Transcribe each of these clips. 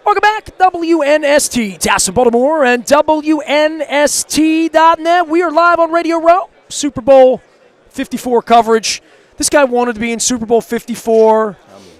Welcome back, WNST, Tassa Baltimore, and WNST.net. We are live on Radio Row, Super Bowl 54 coverage. This guy wanted to be in Super Bowl 54.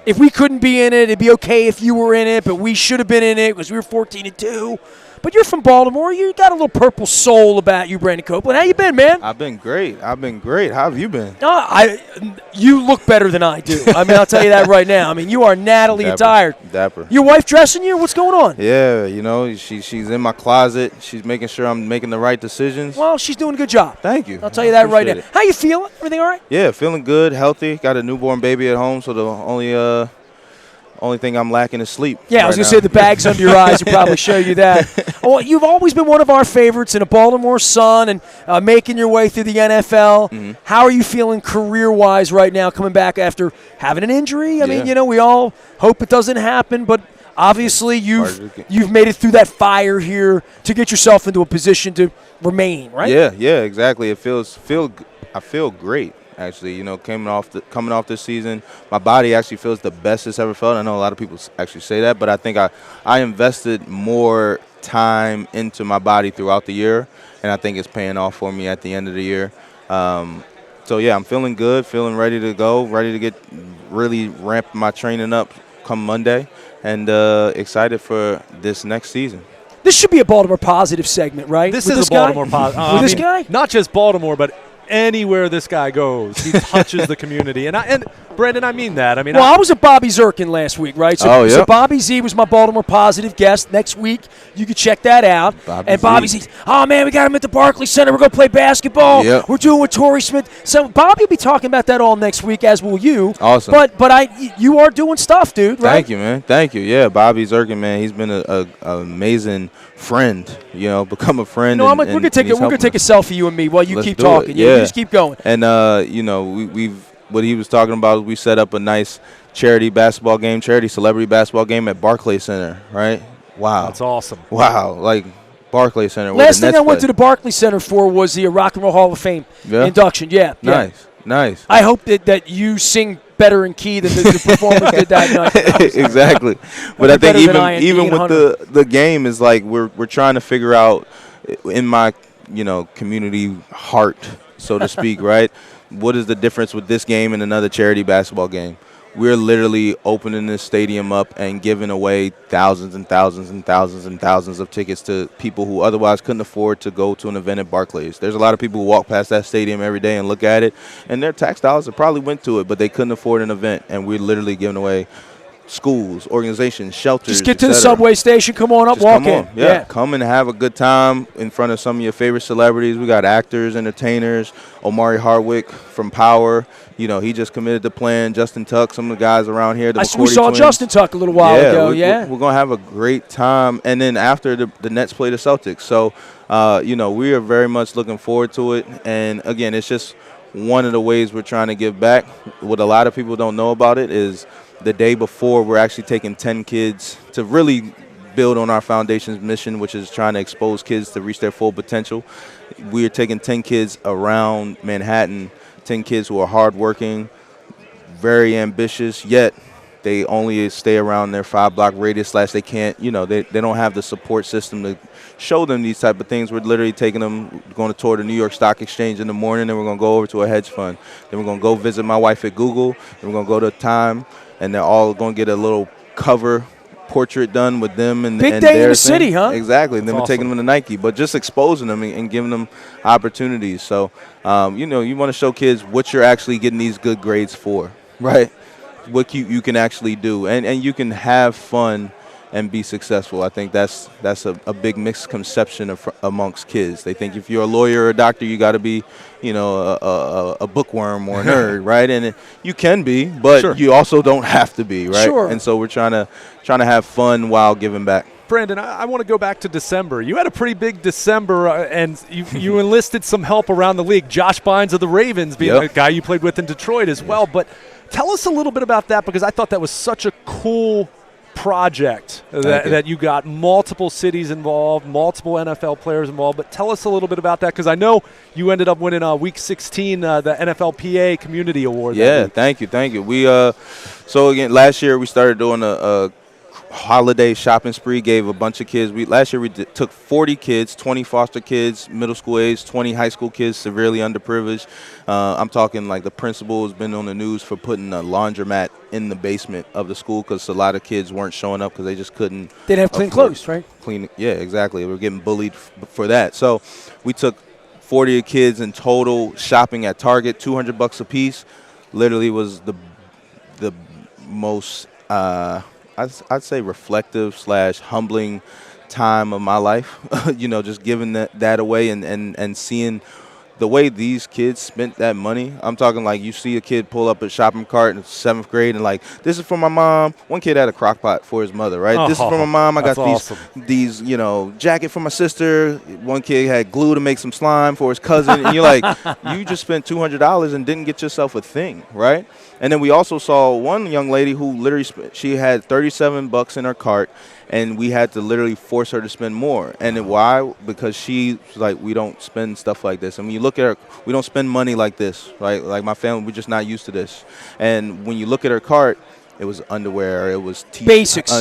If we couldn't be in it, it'd be okay if you were in it, but we should have been in it because we were 14-2. But you're from Baltimore. You got a little purple soul about you, Brandon Copeland. How you been, man? I've been great. How have you been? You look better than I do. I mean, I'll tell you that right now. I mean, you are nattily attired. Dapper. Your wife dressing you? What's going on? Yeah, she's in my closet. She's making sure I'm making the right decisions. Well, she's doing a good job. Thank you. I'll tell you that right now. How you feeling? Everything all right? Yeah, feeling good, healthy. Got a newborn baby at home, so the only thing I'm lacking is sleep. Yeah, I was going to say the bags under your eyes will probably show you that. Well, you've always been one of our favorites and a Baltimore Sun and making your way through the NFL. Mm-hmm. How are you feeling career-wise right now coming back after having an injury? I mean, we all hope it doesn't happen, but obviously you've made it through that fire here to get yourself into a position to remain, right? Yeah, exactly. I feel great. Actually, coming off this season, my body actually feels the best it's ever felt. I know a lot of people actually say that, but I think I invested more time into my body throughout the year, and I think it's paying off for me at the end of the year. So, yeah, I'm feeling good, feeling ready to go, ready to get really ramp my training up come Monday, and excited for this next season. This should be a Baltimore Positive segment, right? This is a Baltimore Positive. With this guy? Not just Baltimore, but anywhere this guy goes, he touches the community. And Brandon, I mean that. I was at Bobby Zirkin last week, right? So Bobby Z was my Baltimore Positive guest. Next week, you can check that out. Bobby Z, oh, man, we got him at the Barclays Center. We're going to play basketball. Yep. We're doing with Torrey Smith. So Bobby will be talking about that all next week, as will you. Awesome. But you are doing stuff, dude, right? Thank you, man. Thank you. Yeah, Bobby Zirkin, man, he's been an amazing friend, become a friend. We're gonna take a selfie, you and me, while you keep talking. Yeah, you just keep going. And what he was talking about, we set up a nice charity celebrity basketball game at Barclays Center, right? Wow, that's awesome. Wow, like Barclays Center. Last thing I went to the Barclays Center for was the Rock and Roll Hall of Fame induction. Yeah, nice. I hope that you sing better in key than the performers did that night. Exactly. But I think even with the game is like we're trying to figure out in my community heart, so to speak, right? What is the difference with this game and another charity basketball game? We're literally opening this stadium up and giving away thousands and thousands and thousands and thousands of tickets to people who otherwise couldn't afford to go to an event at Barclays. There's a lot of people who walk past that stadium every day and look at it, and their tax dollars that probably went to it, but they couldn't afford an event, and we're literally giving away schools, organizations, shelters. Just get to the subway station, come on up, walk in. Yeah, come and have a good time in front of some of your favorite celebrities. We got actors, entertainers, Omari Hardwick from Power. He just committed to playing. Justin Tuck, some of the guys around here. We saw twins. Justin Tuck a little while ago, We're going to have a great time. And then after the Nets play the Celtics. So, we are very much looking forward to it. And, again, it's just one of the ways we're trying to give back. What a lot of people don't know about it is the day before, we're actually taking 10 kids to really build on our foundation's mission, which is trying to expose kids to reach their full potential. We are taking 10 kids around Manhattan, 10 kids who are hardworking, very ambitious, yet they only stay around their 5-block radius / they can't, they don't have the support system to show them these type of things. We're literally taking them, going to tour the New York Stock Exchange in the morning, then we're going to go over to a hedge fund. Then we're going to go visit my wife at Google, then we're going to go to Time, and they're all going to get a little cover portrait done with them and big day in the city, huh? Exactly. And then we're taking them to Nike, but just exposing them and giving them opportunities. So, you want to show kids what you're actually getting these good grades for, right? What you can actually do, and you can have fun and be successful. I think that's a big misconception amongst kids. They think if you're a lawyer or a doctor, you got to be, a bookworm or a nerd, right? And you can be, but you also don't have to be, right? Sure. And so we're trying to have fun while giving back. Brandon, I want to go back to December. You had a pretty big December, and you enlisted some help around the league. Josh Bynes of the Ravens being a guy you played with in Detroit as well. But tell us a little bit about that, because I thought that was such a cool project that you got multiple cities involved, multiple NFL players involved. But tell us a little bit about that, because I know you ended up winning Week 16, the NFLPA Community Award. Yeah, thank you. We so again, last year we started doing a holiday shopping spree, gave a bunch of kids. Last year we took 40 kids, 20 foster kids, middle school age, 20 high school kids, severely underprivileged. I'm talking like the principal has been on the news for putting a laundromat in the basement of the school because a lot of kids weren't showing up because they just couldn't. They didn't have clean clothes, right? Yeah, exactly. We're getting bullied for that. So we took 40 kids in total shopping at Target, $200 a piece. Literally was the most I'd say reflective / humbling time of my life. Just giving that away and seeing the way these kids spent that money. I'm talking like you see a kid pull up a shopping cart in 7th grade and like, this is for my mom. One kid had a crock pot for his mother, right? This is for my mom. I got these jacket for my sister. One kid had glue to make some slime for his cousin. And you're like, you just spent $200 and didn't get yourself a thing, right? And then we also saw one young lady who literally she had $37 in her cart, and we had to literally force her to spend more. And then why? Because she's like, we don't spend stuff like this. And when you look at her, we don't spend money like this, right? Like my family, we're just not used to this. And when you look at her cart, it was underwear, it was basics,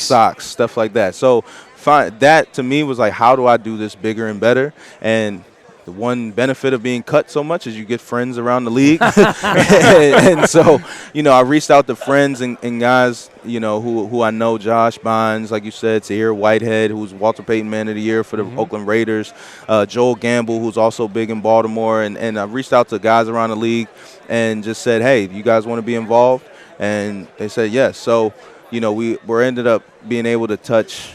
socks, stuff like that. So that to me was like, how do I do this bigger and better? And the one benefit of being cut so much is you get friends around the league. and so, I reached out to friends and guys, who I know, Josh Bynes, like you said, Tahir Whitehead, who's Walter Payton Man of the Year for the Oakland Raiders, Joel Gamble, who's also big in Baltimore. And I reached out to guys around the league and just said, hey, do you guys want to be involved? And they said yes. So, we're ended up being able to touch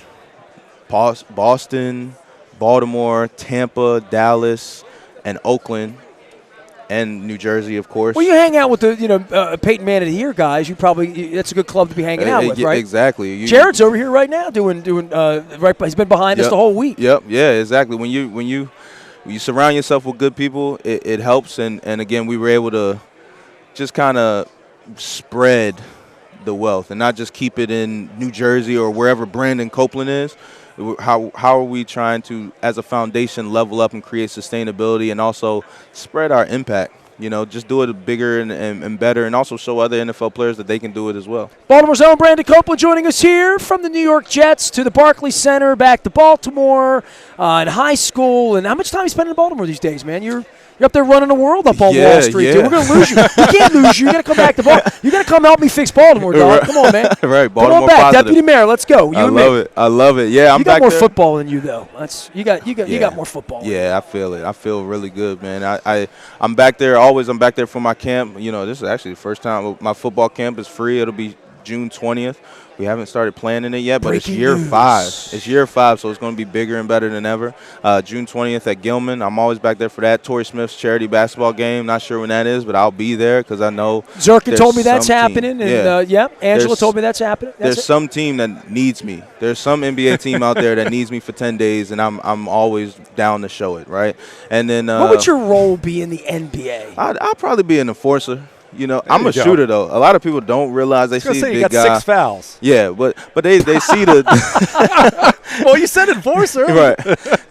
Boston, Baltimore, Tampa, Dallas, and Oakland, and New Jersey, of course. Well, you hang out with the Peyton Man of the Year guys. That's a good club to be hanging out with, right? Exactly. Jared's over here right now doing right. He's been behind us the whole week. Yep. Yeah. Exactly. When you surround yourself with good people, it helps. And again, we were able to just kind of spread the wealth and not just keep it in New Jersey or wherever Brandon Copeland is. How are we trying to, as a foundation, level up and create sustainability and also spread our impact? Just do it bigger and better, and also show other NFL players that they can do it as well. Baltimore's own Brandon Copeland joining us here from the New York Jets to the Barclays Center, back to Baltimore, in high school. And how much time you spending in Baltimore these days, man? You're up there running the world up on Wall Street, dude. We're going to lose you. We can't lose you. You got to come back to Baltimore. You got to come help me fix Baltimore, dog. Come on, man. Right, Baltimore come on back, positive. Deputy Mayor. Let's go. I love it. Yeah, I'm back there. You got more football than you, though. You got more football. Yeah, I feel it. I feel really good, man. I'm back there always. I'm back there for my camp. This is actually the first time my football camp is free. It'll be June 20th. We haven't started planning it yet, but it's year 5. It's year 5, so it's going to be bigger and better than ever. June 20th at Gilman. I'm always back there for that. Torrey Smith's charity basketball game. Not sure when that is, but I'll be there because I know Zerkin told me that's happening. And Angela told me that's happening. There's some team that needs me. There's some NBA team out there that needs me for 10 days, and I'm always down to show it, right? And then what would your role be in the NBA? I'll probably be an enforcer. I'm a shooter, though. A lot of people don't realize they see the big you got guy. 6 fouls. Yeah, but they see the well, you said enforcer. Right.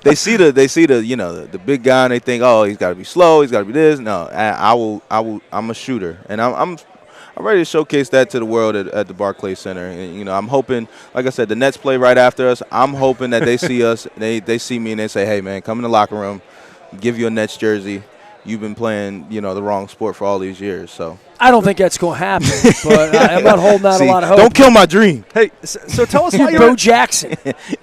They see the big guy and they think, oh, he's got to be slow, he's got to be this. No, I'm a shooter, and I'm ready to showcase that to the world at the Barclays Center. And, I'm hoping, like I said, the Nets play right after us. I'm hoping that they see us, they see me, and they say, hey, man, come in the locker room, give you a Nets jersey. You've been playing, the wrong sport for all these years. So I don't think that's going to happen, but I'm not holding out a lot of hope. Don't kill my dream. Hey, so tell us why Bo Jackson.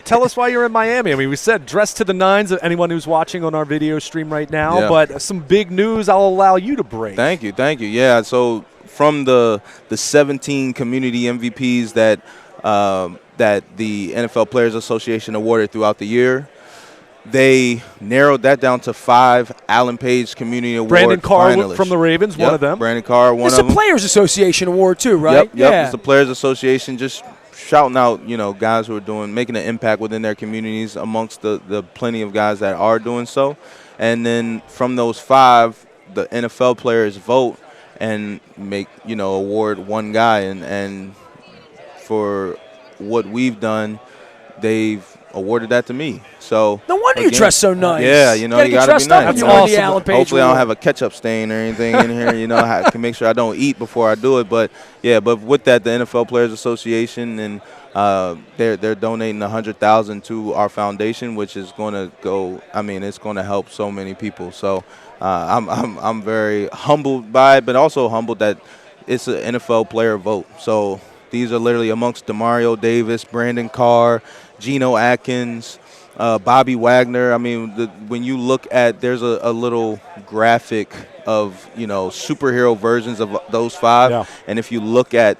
Tell us why you're in Miami. I mean, we said dress to the nines. Anyone who's watching on our video stream right now, but some big news I'll allow you to break. Thank you. Yeah. So from the 17 community MVPs that the NFL Players Association awarded throughout the year, they narrowed that down to 5 Allen Page Community Award Brandon Carr finalists. from the Ravens, one of them. Brandon Carr, one of them. It's a Players Association award too, right? Yep. Yeah. It's the Players Association just shouting out, guys who are making an impact within their communities amongst the plenty of guys that are doing so. And then from those 5, the NFL players vote and make, award one guy. And for what we've done, they've awarded that to me. So no wonder you dress so nice. Yeah, you know, you gotta gotta be nice. That's awesome. The Alan Page Hopefully, I rule. don't have a ketchup stain or anything in here. You know, I can make sure I don't eat before I do it. But yeah, but with that, the NFL Players Association and they're donating $100,000 to our foundation, which is going to go. I mean, it's going to help so many people. So I'm very humbled by it, but also humbled that it's an NFL player vote. So these are literally amongst Demario Davis, Brandon Carr, Geno Atkins, Bobby Wagner. I mean, when you look at, there's a little graphic of, you know, superhero versions of those five. Yeah. And if you look at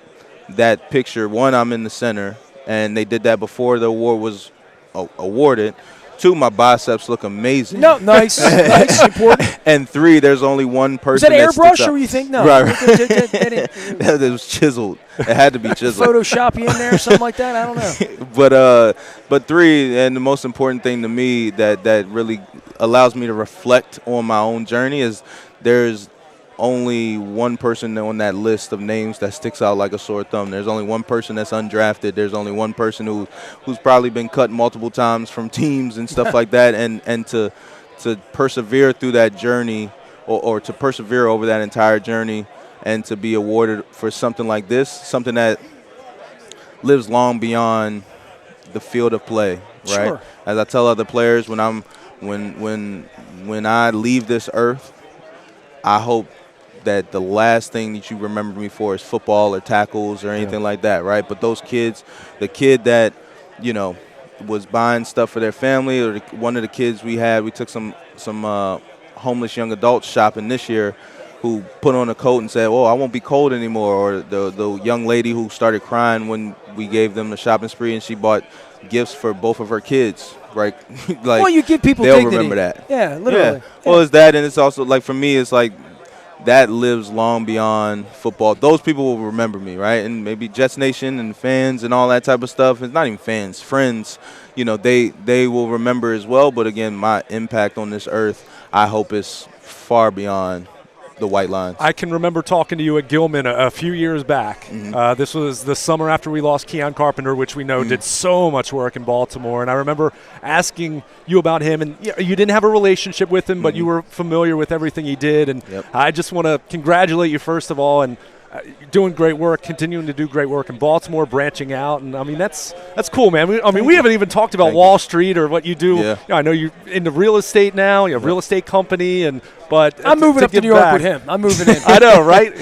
that picture, one, I'm in the center, and they did that before the award was awarded. Two, my biceps look amazing. No, nice, nice, important. And three, there's only one Was person. that airbrush, or you think no? Right. It was chiseled. It had to be chiseled. Photoshop you in there, or something like that. I don't know. But three, and the most important thing to me that really allows me to reflect on my own journey is there's only one person on that list of names that sticks out like a sore thumb. There's only one person that's undrafted. There's only one person who's probably been cut multiple times from teams and stuff like that. And to persevere through that journey or to persevere over that entire journey and to be awarded for something like this, something that lives long beyond the field of play, right? Sure. As I tell other players, when I leave this earth, I hope that the last thing that you remember me for is football or tackles or anything like that, right? But those kids, the kid that, you know, was buying stuff for their family, or one of the kids we took some homeless young adults shopping this year who put on a coat and said, "Oh, I won't be cold anymore," or the young lady who started crying when we gave them the shopping spree and she bought gifts for both of her kids, right? Like, well, you give people they'll dignity. remember that. Yeah, literally. Yeah. Well, it's that, and it's also, like, for me, it's like that lives long beyond football. Those people will remember me, right? And maybe Jets Nation and fans and all that type of stuff. It's not even fans, friends. You know, they will remember as well. But again, my impact on this earth, I hope, is far beyond the white lines. I can remember talking to you at Gilman a few years back. Mm-hmm. This was the summer after we lost Keon Carpenter, which we know did so much work in Baltimore. And I remember asking you about him, and you didn't have a relationship with him, but you were familiar with everything he did. And I just want to congratulate you, first of all, and doing great work, continuing to do great work in Baltimore, branching out. And, I mean, that's cool, man. We haven't even talked about Wall Street or what you do. Yeah. I know you're into real estate now. You have a real estate company, but I'm moving up to New York with him. I'm moving in. I know, right?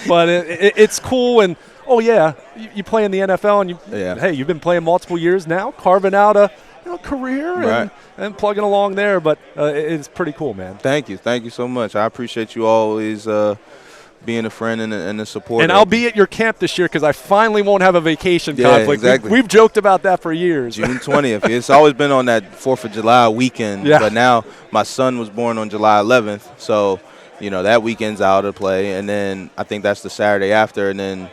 But it's cool. And, you play in the NFL, and you've been playing multiple years now, carving out a career and plugging along there. But it's pretty cool, man. Thank you so much. I appreciate you always being a friend and a supporter. And I'll be at your camp this year because I finally won't have a vacation conflict. Exactly. We've joked about that for years. June 20th. It's always been on that 4th of July weekend. But now my son was born on July 11th. So, that weekend's out of play. And then I think that's the Saturday after. And then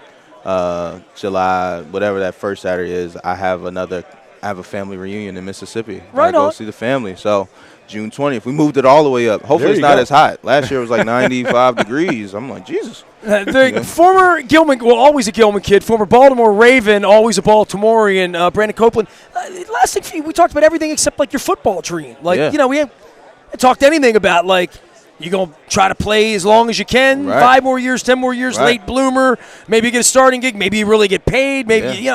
July, whatever that first Saturday is, I have a family reunion in Mississippi. Right on. Go see the family. So June 20th. We moved it all the way up. Hopefully it's not as hot. Last year it was like 95 degrees. I'm like, Jesus. The former Gilman, always a Gilman kid, former Baltimore Raven, always a Baltimorean, Brandon Copeland. Last thing for you, we talked about everything except, like, your football dream. Like, we haven't talked anything about, like, you're going to try to play as long as you can, 5 more years, 10 more years, late bloomer, maybe you get a starting gig, maybe you really get paid, maybe,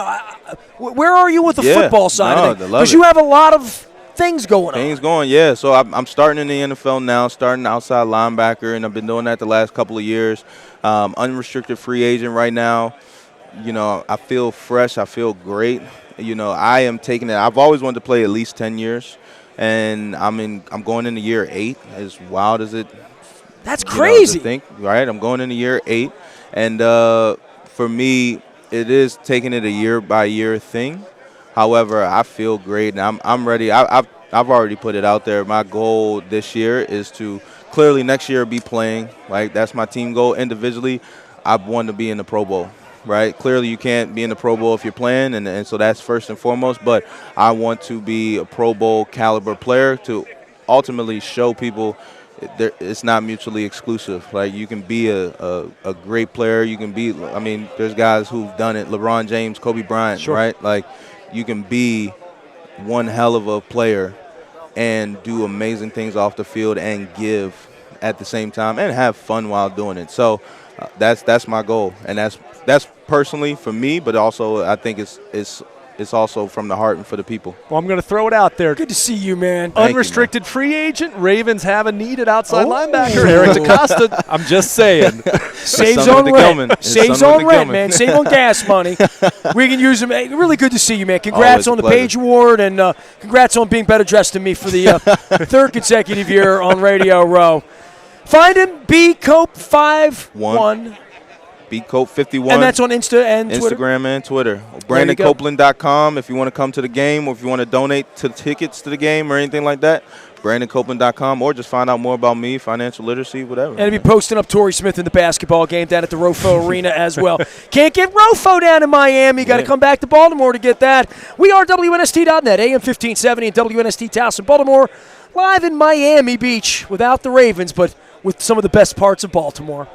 where are you with the football side of it? Because you have a lot of things going on. So I'm starting in the NFL now, starting outside linebacker, and I've been doing that the last couple of years. Unrestricted free agent right now. I feel fresh. I feel great. I am taking it. I've always wanted to play at least 10 years, and I'm going into year 8. As wild as it. That's crazy. To think, right? I'm going into year 8, and for me, it is taking it a year by year thing. However, I feel great, and I'm ready. I've already put it out there. My goal this year is to clearly next year be playing. Right, that's my team goal. Individually, I want to be in the Pro Bowl. Right, clearly you can't be in the Pro Bowl if you're playing, and so that's first and foremost. But I want to be a Pro Bowl caliber player to ultimately show people it's not mutually exclusive. Like, you can be a great player. You can be. I mean, there's guys who've done it. LeBron James, Kobe Bryant. Right, like. You can be one hell of a player and do amazing things off the field and give at the same time and have fun while doing it. So that's my goal, and that's personally for me, but also I think it's also from the heart and for the people. Well, I'm going to throw it out there. Good to see you, man. Unrestricted free agent. Ravens have a needed outside linebacker. Eric DeCosta. I'm just saying. Saves on rent. Saves on rent, man. Save on gas money. We can use them. Hey, really good to see you, man. Congrats on the Page Award, and congrats on being better dressed than me for the third consecutive year on Radio Row. Find him, bcope51. bcope51. And that's on Instagram and Twitter. BrandonCopeland.com if you want to come to the game, or if you want to donate to tickets to the game or anything like that. BrandonCopeland.com, or just find out more about me, financial literacy, whatever. And he'll be posting up Torrey Smith in the basketball game down at the Rofo Arena as well. Can't get Rofo down in Miami. Got to come back to Baltimore to get that. We are WNST.net, AM 1570 and WNST Towson, Baltimore, live in Miami Beach without the Ravens, but with some of the best parts of Baltimore.